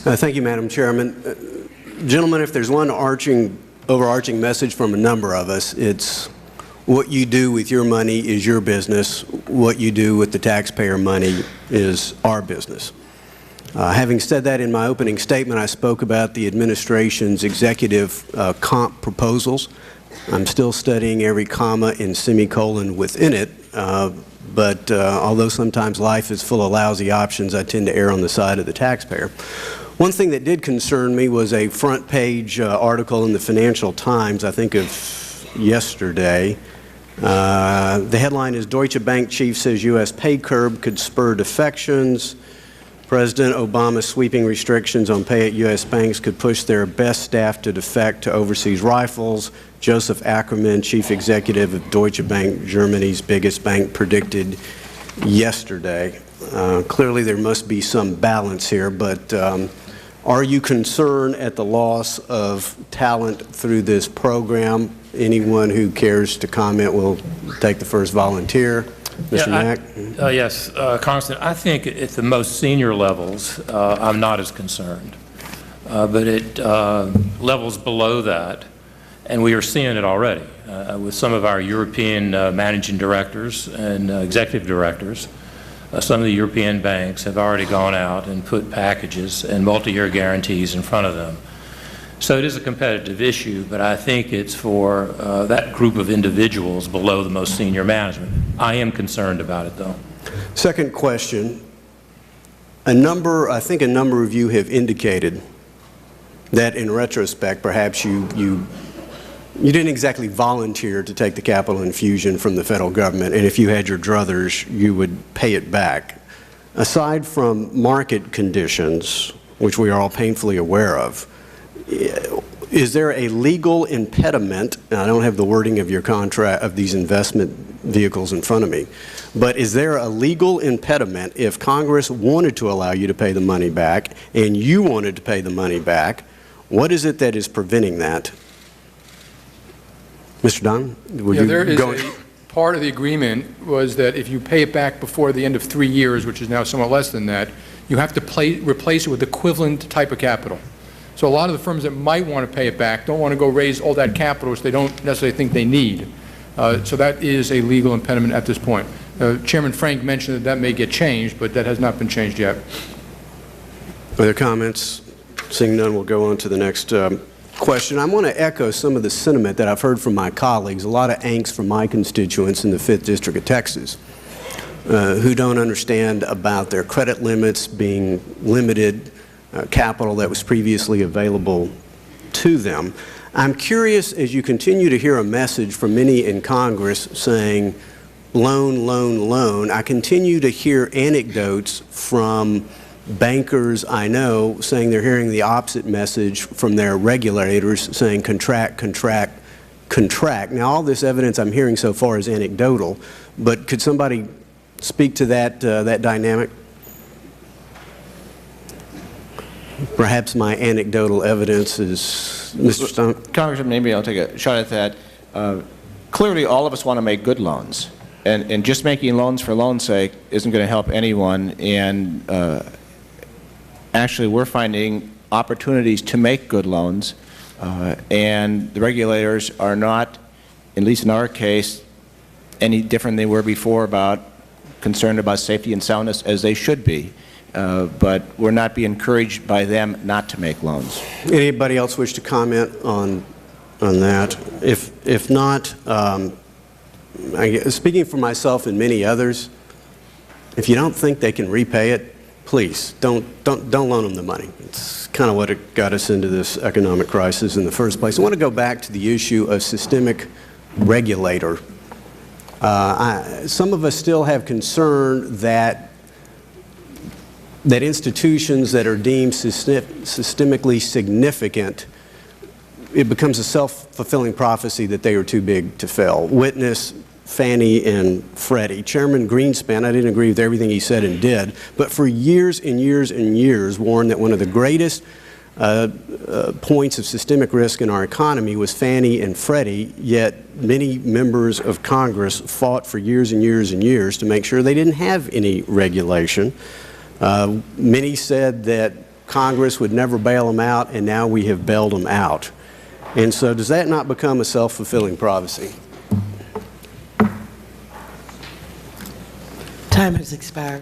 Thank you, Madam Chairman. Gentlemen, if there's one overarching message from a number of us, it's what you do with your money is your business. What you do with the taxpayer money is our business. Having said that, in my opening statement, I spoke about the administration's executive comp proposals. I'm still studying every comma and semicolon within it, but although sometimes life is full of lousy options, I tend to err on the side of the taxpayer. One thing that did concern me was a front page article in the Financial Times, I think of yesterday. The headline is, Deutsche Bank Chief says U.S. pay curb could spur defections. President Obama's sweeping restrictions on pay at U.S. banks could push their best staff to defect to overseas rifles. Joseph Ackerman, chief executive of Deutsche Bank, Germany's biggest bank, predicted yesterday. Clearly there must be some balance here, but are you concerned at the loss of talent through this program? Anyone who cares to comment will take the first volunteer. Mr. Mack? Yes, Congressman, I think at the most senior levels, I'm not as concerned. But at levels below that, and we are seeing it already with some of our European managing directors and executive directors, some of the European banks have already gone out and put packages and multi-year guarantees in front of them. So it is a competitive issue, but I think it's for that group of individuals below the most senior management. I am concerned about it, though. Second question. I think a number of you have indicated that in retrospect, perhaps you didn't exactly volunteer to take the capital infusion from the federal government, and if you had your druthers, you would pay it back. Aside from market conditions, which we are all painfully aware of, is there a legal impediment, and I don't have the wording of your contract of these investment vehicles in front of me, but is there a legal impediment if Congress wanted to allow you to pay the money back and you wanted to pay the money back? What is it that is preventing that? Mr. Don, would you go? Part of the agreement was that if you pay it back before the end of 3 years, which is now somewhat less than that, you have to replace it with equivalent type of capital. So a lot of the firms that might want to pay it back don't want to go raise all that capital, which they don't necessarily think they need. So that is a legal impediment at this point. Chairman Frank mentioned that may get changed, but that has not been changed yet. Other comments? Seeing none, we'll go on to the next question. I want to echo some of the sentiment that I've heard from my colleagues, a lot of angst from my constituents in the 5th District of Texas, who don't understand about their credit limits being limited, capital that was previously available to them. I'm curious, as you continue to hear a message from many in Congress saying loan, loan, loan, I continue to hear anecdotes from bankers I know saying they're hearing the opposite message from their regulators saying contract, contract, contract. Now all this evidence I'm hearing so far is anecdotal, but could somebody speak to that, that dynamic? Perhaps my anecdotal evidence is, Mr. Stone? Congressman, maybe I'll take a shot at that. Clearly, all of us want to make good loans, and just making loans for loan's sake isn't going to help anyone. And actually, we're finding opportunities to make good loans, and the regulators are not, at least in our case, any different than they were before about concerned about safety and soundness as they should be. But we're not being encouraged by them not to make loans. Anybody else wish to comment on that? If not, speaking for myself and many others, if you don't think they can repay it, please don't loan them the money. It's kind of what got us into this economic crisis in the first place. I want to go back to the issue of systemic regulator. Some of us still have concern that institutions that are deemed systemically significant, it becomes a self-fulfilling prophecy that they are too big to fail. Witness Fannie and Freddie. Chairman Greenspan, I didn't agree with everything he said and did, but for years and years and years warned that one of the greatest points of systemic risk in our economy was Fannie and Freddie, yet many members of Congress fought for years and years and years to make sure they didn't have any regulation. Many said that Congress would never bail them out, and now we have bailed them out. And so does that not become a self-fulfilling prophecy? Time has expired.